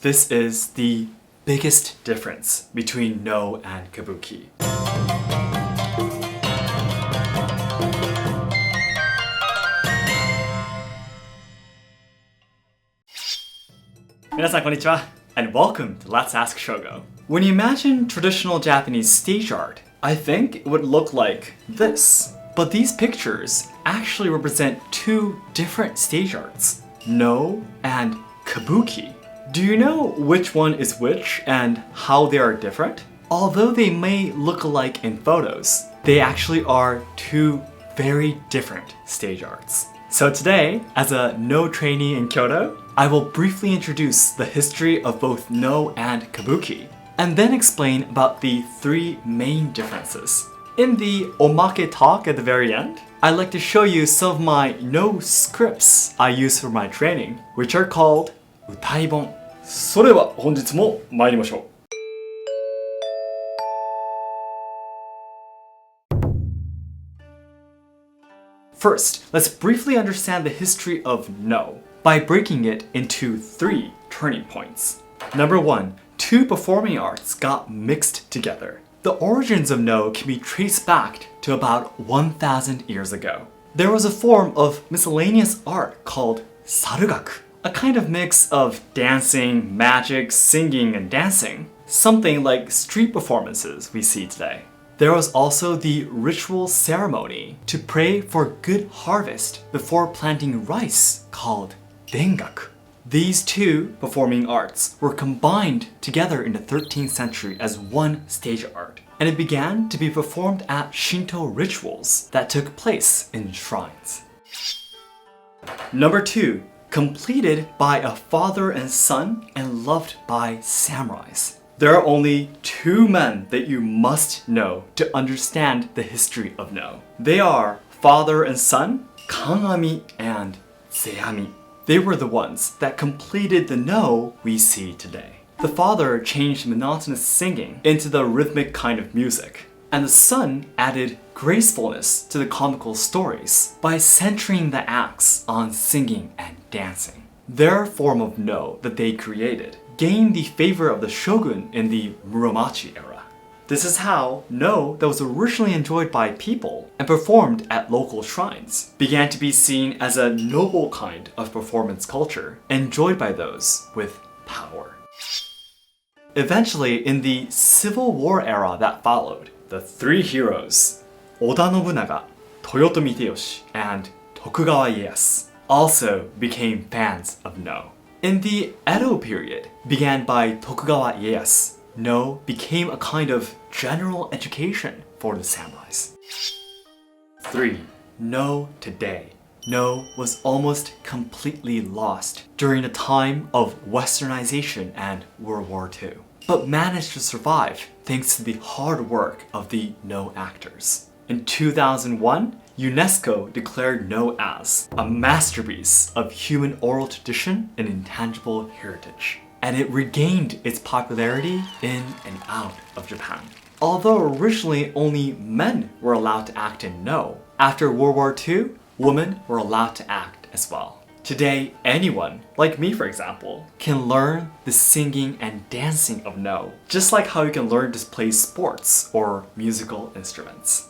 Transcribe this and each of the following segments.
This is the biggest difference between Noh and Kabuki. Minasan konnichiwa, and welcome to Let's Ask Shogo. When you imagine traditional Japanese stage art, I think it would look like this. But these pictures actually represent two different stage arts, Noh and Kabuki. Do you know which one is which and how they are different? Although they may look alike in photos, they actually are two very different stage arts. So today, as a Noh trainee in Kyoto, I will briefly introduce the history of both Noh and Kabuki, and then explain about the three main differences. In the Omake talk at the very end, I'd like to show you some of my Noh scripts I use for my training, which are called Utai-bon. それでは本日も参りましょう。First, let's briefly understand the history of Noh by breaking it into three turning points. Number one, two performing arts got mixed together. The origins of Noh can be traced back to about 1,000 years ago. There was a form of miscellaneous art called sarugaku, a kind of mix of dancing, magic, singing, and dancing, something like street performances we see today. There was also the ritual ceremony to pray for good harvest before planting rice called dengaku. These two performing arts were combined together in the 13th century as one stage art, and it began to be performed at Shinto rituals that took place in shrines. Number two, completed by a father and son and loved by samurais. There are only two men that you must know to understand the history of Noh. They are father and son, Kangami and Seami. They were the ones that completed the Noh we see today. The father changed monotonous singing into the rhythmic kind of music, and the son added gracefulness to the comical stories by centering the acts on singing and dancing. Their form of Noh that they created gained the favor of the shogun in the Muromachi era. This is how Noh that was originally enjoyed by people and performed at local shrines began to be seen as a noble kind of performance culture enjoyed by those with power. Eventually, in the Civil War era that followed, the three heroes, Oda Nobunaga, Toyotomi Hideyoshi, and Tokugawa Ieyasu, also became fans of Noh. In the Edo period, began by Tokugawa Ieyasu, Noh became a kind of general education for the samurais. 3. Noh today. Noh was almost completely lost during the time of westernization and World War II, but managed to survive thanks to the hard work of the Noh actors. In 2001, UNESCO declared Noh as a masterpiece of human oral tradition and intangible heritage, and it regained its popularity in and out of Japan. Although originally only men were allowed to act in Noh, after World War II, women were allowed to act as well. Today, anyone, like me for example, can learn the singing and dancing of Noh, just like how you can learn to play sports or musical instruments.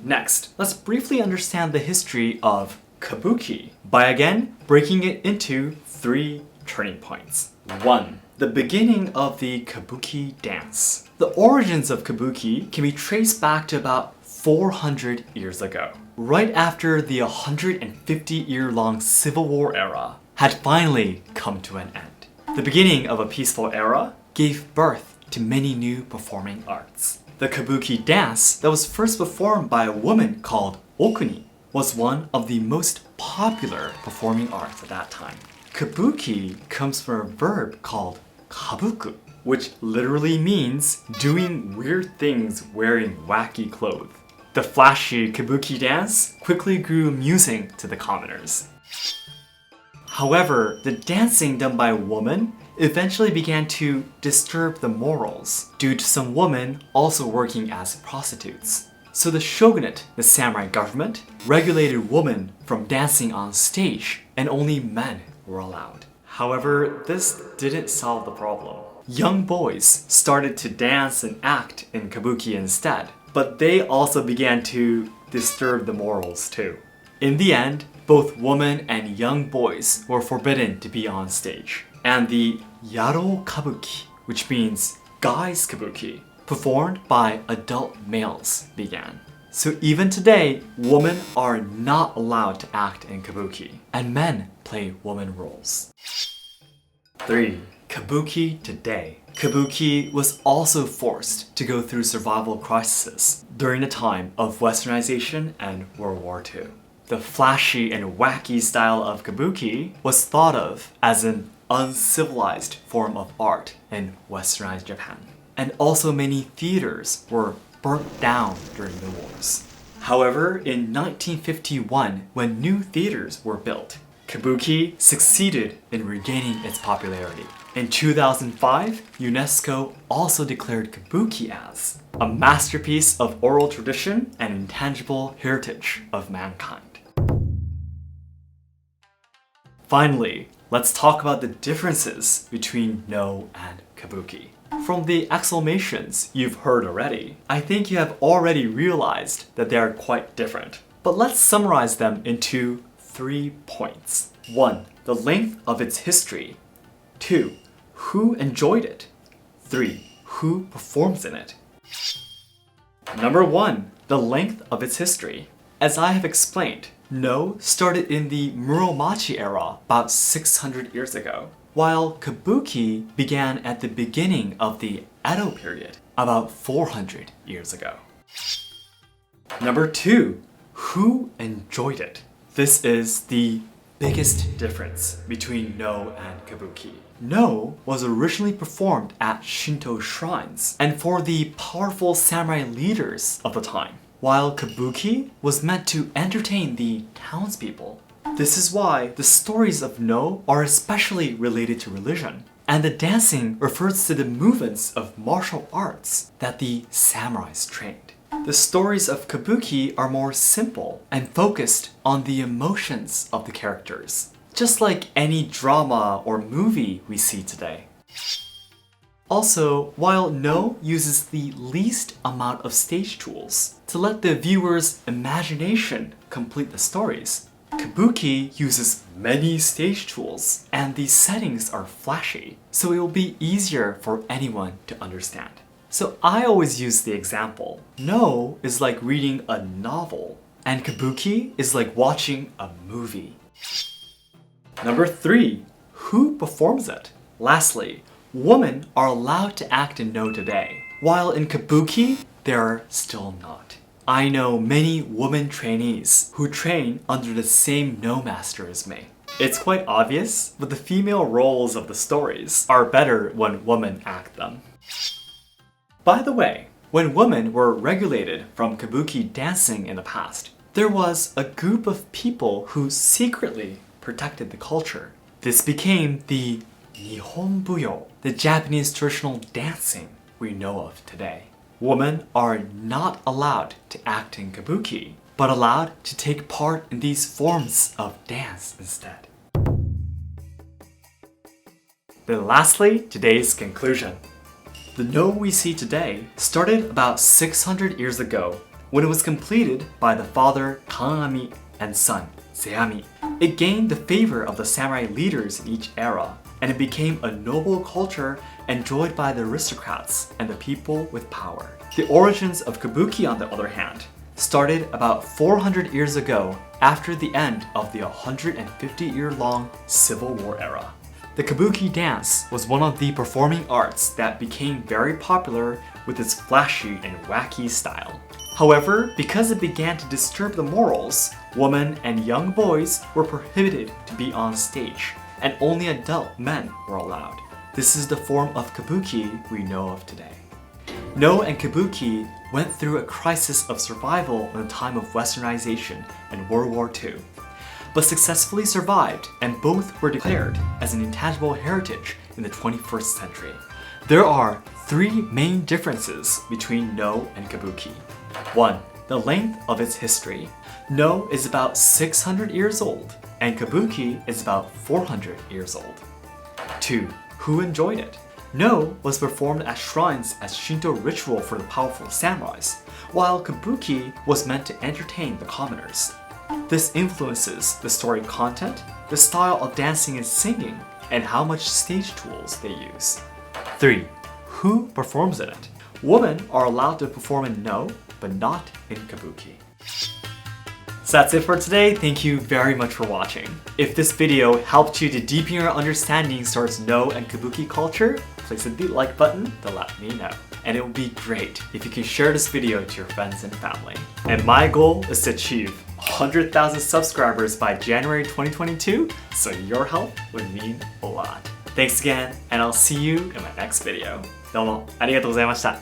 Next, let's briefly understand the history of Kabuki by again breaking it into three turning points. 1. The beginning of the Kabuki dance. The origins of Kabuki can be traced back to about 400 years ago, right after the 150-year-long Civil War era had finally come to an end. The beginning of a peaceful era gave birth to many new performing arts. The Kabuki dance that was first performed by a woman called Okuni was one of the most popular performing arts at that time. Kabuki comes from a verb called kabuku, which literally means doing weird things wearing wacky clothes. The flashy Kabuki dance quickly grew amusing to the commoners. However, the dancing done by a woman eventually began to disturb the morals due to some women also working as prostitutes. So the shogunate, the samurai government, regulated women from dancing on stage, and only men were allowed. However, this didn't solve the problem. Young boys started to dance and act in Kabuki instead, but they also began to disturb the morals too. In the end, both women and young boys were forbidden to be on stage, and the Yaro Kabuki, which means guys Kabuki, performed by adult males began. So even today, women are not allowed to act in Kabuki, and men play woman roles. 3. Kabuki today. Kabuki was also forced to go through survival crises during the time of Westernization and World War II. The flashy and wacky style of Kabuki was thought of as an uncivilized form of art in Westernized Japan. And also many theaters were burnt down during the wars. However, in 1951, when new theaters were built, Kabuki succeeded in regaining its popularity. In 2005, UNESCO also declared Kabuki as a masterpiece of oral tradition and intangible heritage of mankind. Finally, let's talk about the differences between Noh and Kabuki. From the exclamations you've heard already, I think you have already realized that they are quite different. But let's summarize them into 3 points. 1. The length of its history. 2. Who enjoyed it? 3. Who performs in it? Number 1. The length of its history. As I have explained, Noh started in the Muromachi era about 600 years ago, while Kabuki began at the beginning of the Edo period, about 400 years ago. Number 2. Who enjoyed it? This is the biggest difference between Noh and Kabuki. Noh was originally performed at Shinto shrines and for the powerful samurai leaders of the time, while Kabuki was meant to entertain the townspeople. This is why the stories of Noh are especially related to religion, and the dancing refers to the movements of martial arts that the samurais trained. The stories of Kabuki are more simple and focused on the emotions of the characters, just like any drama or movie we see today. Also, while Noh uses the least amount of stage tools to let the viewer's imagination complete the stories, Kabuki uses many stage tools, and the settings are flashy, so it will be easier for anyone to understand. So I always use the example, Noh is like reading a novel, and Kabuki is like watching a movie. Number 3. Who performs it? Lastly, women are allowed to act in Noh today, while in Kabuki, they are still not. I know many women trainees who train under the same Noh master as me. It's quite obvious, but the female roles of the stories are better when women act them. By the way, when women were regulated from Kabuki dancing in the past, there was a group of people who secretly protected the culture. This became the Nihon Buyo, the Japanese traditional dancing we know of today. Women are not allowed to act in Kabuki, but allowed to take part in these forms of dance instead. Then lastly, today's conclusion. The Noh we see today started about 600 years ago when it was completed by the father Kanami and son Seami. It gained the favor of the samurai leaders in each era, and it became a noble culture enjoyed by the aristocrats and the people with power. The origins of Kabuki, on the other hand, started about 400 years ago after the end of the 150-year-long Civil War era. The Kabuki dance was one of the performing arts that became very popular with its flashy and wacky style. However, because it began to disturb the morals, women and young boys were prohibited to be on stage, and only adult men were allowed. This is the form of Kabuki we know of today. Noh and Kabuki went through a crisis of survival in the time of Westernization and World War II, but successfully survived, and both were declared as an intangible heritage in the 21st century. There are 3 main differences between Noh and Kabuki. 1. The length of its history. Noh is about 600 years old, and Kabuki is about 400 years old. 2. Who enjoyed it? No was performed at shrines as Shinto ritual for the powerful samurais, while Kabuki was meant to entertain the commoners. This influences the story content, the style of dancing and singing, and how much stage tools they use. 3. Who performs in it? Women are allowed to perform in No, but not in Kabuki. So that's it for today. Thank you very much for watching. If this video helped you to deepen your understanding towards No and Kabuki culture, please hit the like button to let me know. And it would be great if you can share this video to your friends and family. And my goal is to achieve 100,000 subscribers by January 2022, so your help would mean a lot. Thanks again, and I'll see you in my next video. どうもありがとうございました。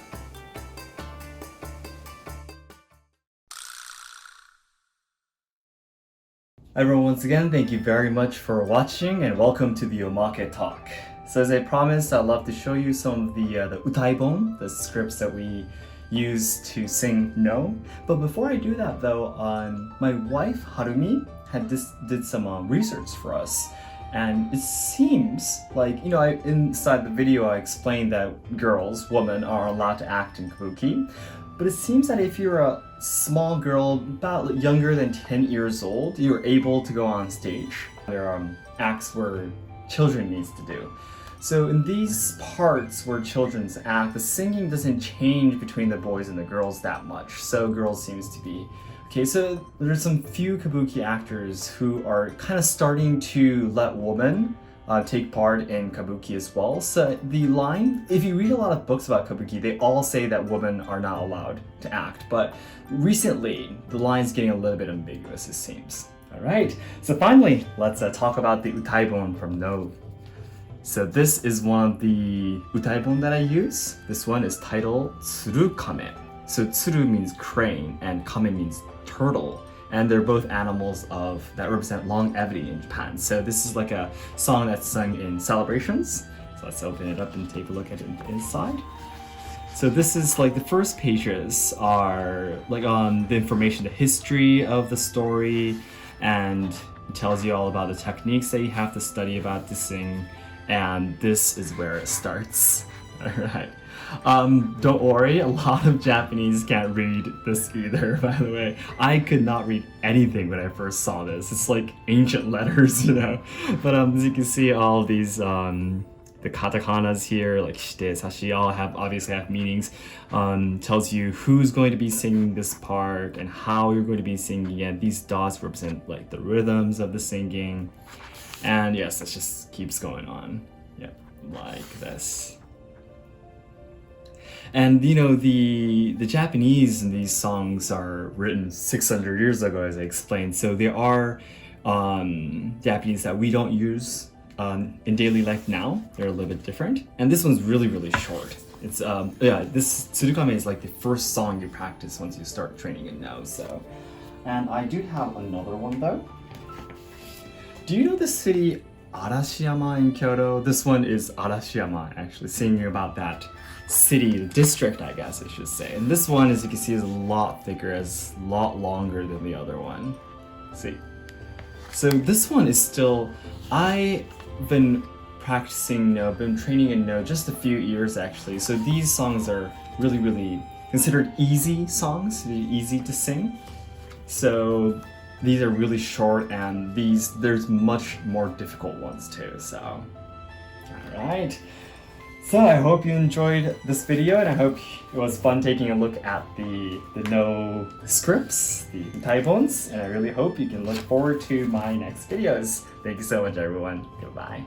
Everyone, once again, thank you very much for watching and welcome to the Omake talk. So as I promised, I'd love to show you some of the Utai-bon, the scripts that we use to sing No. But before I do that though, my wife Harumi did some research for us. And it seems like, inside the video I explained that women are allowed to act in Kabuki. But it seems that if you're a small girl, about younger than 10 years old, you're able to go on stage. There are acts where children needs to do. So in these parts where children's act, the singing doesn't change between the boys and the girls that much. So girls seems to be okay. So there's some few Kabuki actors who are kind of starting to let women take part in Kabuki as well. So the line, if you read a lot of books about Kabuki, they all say that women are not allowed to act. But recently, the line's getting a little bit ambiguous, it seems. All right, so finally, let's talk about the Utai-bon from No. So this is one of the Utai-bon that I use. This one is titled Tsurukame. So tsuru means crane and kame means turtle. And they're both animals that represent longevity in Japan. So this is like a song that's sung in celebrations. So let's open it up and take a look at it inside. So this is like the first pages are like on the information, the history of the story, and it tells you all about the techniques that you have to study about to sing. And this is where it starts. All right. Don't worry, a lot of Japanese can't read this either, by the way. I could not read anything when I first saw this. It's like ancient letters, But as you can see, all of these, the katakanas here, like shite, sashi, all obviously have meanings. Tells you who's going to be singing this part and how you're going to be singing it. These dots represent like the rhythms of the singing. And yes, it just keeps going on. Yep, like this. And the Japanese in these songs are written 600 years ago, as I explained. So there are Japanese that we don't use in daily life now. They're a little bit different. And this one's really, really short. It's this Tsurukame is like the first song you practice once you start training in No. So, and I do have another one though. Do you know the city Arashiyama in Kyoto? This one is Arashiyama, actually, singing about that city, the district, I guess I should say. And this one, as you can see, is a lot thicker, is a lot longer than the other one. See? So this one is still, I've been practicing No, been training in No just a few years actually. So these songs are really, really considered easy songs, easy to sing. So these are really short, and there's much more difficult ones too, so. All right. So I hope you enjoyed this video, and I hope it was fun taking a look at the No scripts, the Utai-bons, and I really hope you can look forward to my next videos. Thank you so much, everyone. Goodbye.